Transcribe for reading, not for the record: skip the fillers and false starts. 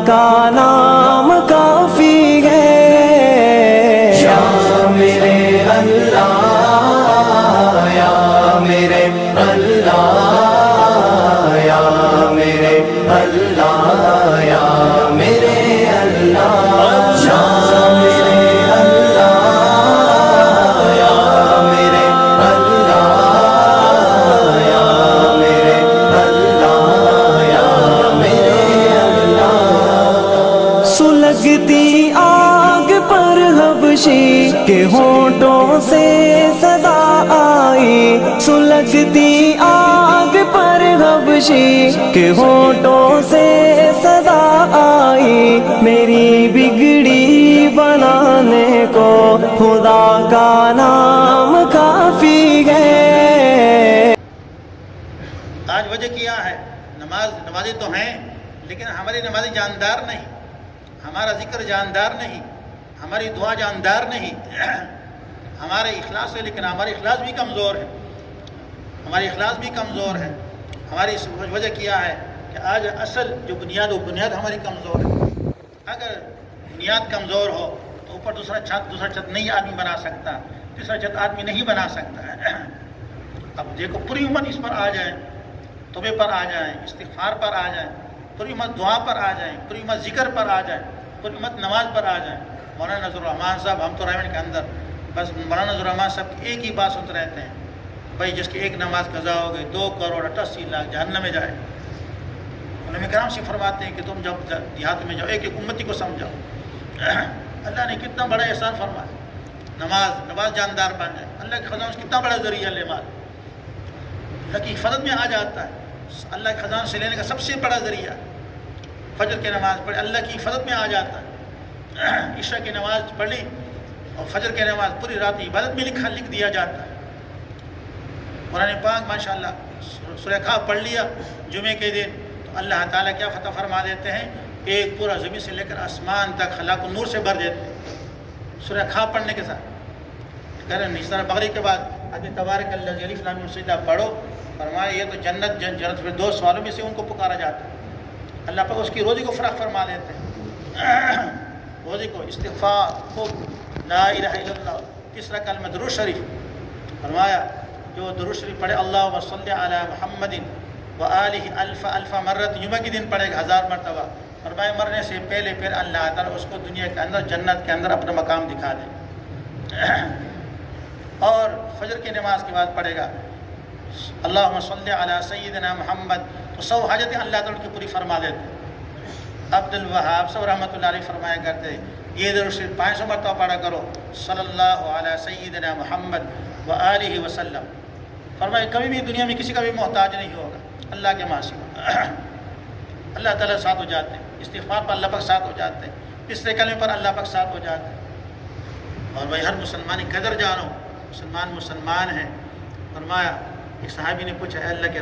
کا نام کافی ہے۔ یا میرے اللہ، یا میرے اللہ، یا میرے اللہ، یا میرے اللہ، یا میرے اللہ، یا میرے اللہ، یا میرے اللہ، یا میرے اللہ۔ سلگتی آگ پر حبشی کے ہونٹوں سے صدا آئی، سلگتی آگ پر حبشی کے ہونٹوں سے صدا آئی، میری بگڑی بنانے کو خدا کا نام کافی ہے۔ آج وجہ کیا ہے، نمازی تو ہیں لیکن ہماری نمازی جاندار نہیں، ہمارا ذکر جاندار نہیں، ہماری دعا جاندار نہیں، ہمارے اخلاص ہے لیکن ہمارا اخلاص بھی کمزور ہے، ہماری اخلاص بھی کمزور ہے۔ ہماری وجہ کیا ہے کہ آج اصل جو بنیاد وہ بنیاد ہماری کمزور ہے۔ اگر بنیاد کمزور ہو تو اوپر دوسرا چھت نہیں آدمی بنا سکتا، تیسرا چھت آدمی نہیں بنا سکتا ہے۔ اب دیکھو پوری امت اس پر آ جائیں، توبے پر آ جائیں، استغفار پر آ جائیں، پوری امت دعا پر آ جائیں، پوری امت ذکر پر آ جائیں، پوری امت نماز پر آ جائیں۔ مولانا نذر الرحمان صاحب، ہم تو رائمنڈ کے اندر بس مولانا نذر الرحمان صاحب کی ایک ہی بات سنتے رہتے ہیں، بھائی جس کی ایک نماز قضا ہو گئی 2,88,00,000 جہنم میں جائے۔ علماء کرام سے فرماتے ہیں کہ تم جب دیہات میں جاؤ ایک ایک امتی کو سمجھاؤ۔ اللہ نے کتنا بڑا احسان فرمایا، نماز جاندار بن جائے، اللہ کے خزانوں سے کتنا بڑا ذریعہ لے مال اللہ کی حفاظت میں آ جاتا ہے۔ اللہ کے خزانوں سے لینے کا سب سے بڑا ذریعہ فجر کی نماز پڑھی، اللہ کی حفاظت میں آ جاتا ہے۔ عشاء کی نماز پڑھی اور فجر کی نماز پوری رات عبادت میں لکھ دیا جاتا ہے۔ قرآن پاک ماشاءاللہ سورہ کہف پڑھ لیا جمعے کے دن تو اللہ تعالیٰ کیا فتح فرما دیتے ہیں، ایک پورا زمین سے لے کر آسمان تک خلا کو نور سے بھر دیتے ہیں سورہ کہف پڑھنے کے ساتھ۔ اس طرح بقرہ کے بعد آدمی تبارک الذی الف لام میم سجدہ پڑھو، فرمایا یہ تو جنت پھر 2 سوالوں میں سے ان کو پکارا جاتا ہے، اللہ پاک اس کی روزی کو فراخ فرما دیتے ہیں۔ روزی کو استغفار خوب، لا الہ الا اللہ، تیسرا کلمہ درود شریف، فرمایا جو درود شریف پڑھے اللہم صلی علی محمد وآلہ الف مرت، جمعہ کے دن پڑھے گا 1000 مرتبہ، فرمایا مرنے سے پہلے پھر اللہ تعالیٰ اس کو دنیا کے اندر جنت کے اندر اپنا مقام دکھا دے۔ اور فجر کی نماز کے بعد پڑھے گا اللہم صلی علی سیدنا محمد، تو 100 حاجتیں اللہ تعالیٰ کی پوری فرما دیتے۔ عبد الوہاب صاحب رحمۃ اللہ علیہ فرمایا کرتے یہ درود شریف 500 مرتبہ پڑھا کرو، صلی اللہ علی سیدنا محمد وآلہ وسلم، فرمایا کبھی بھی دنیا میں کسی کا بھی محتاج نہیں ہوگا اللہ کے ماں سوا، اللہ تعالیٰ ساتھ ہو جاتے ہیں، استغفار پر اللہ پاک ساتھ ہو جاتے ہیں، تیسرے کلمے پر اللہ پاک ساتھ ہو جاتے ہیں۔ اور بھائی ہر مسلمان کی قدر جانو، مسلمان ہے۔ فرمایا ایک صحابی نے پوچھا اے اللہ کے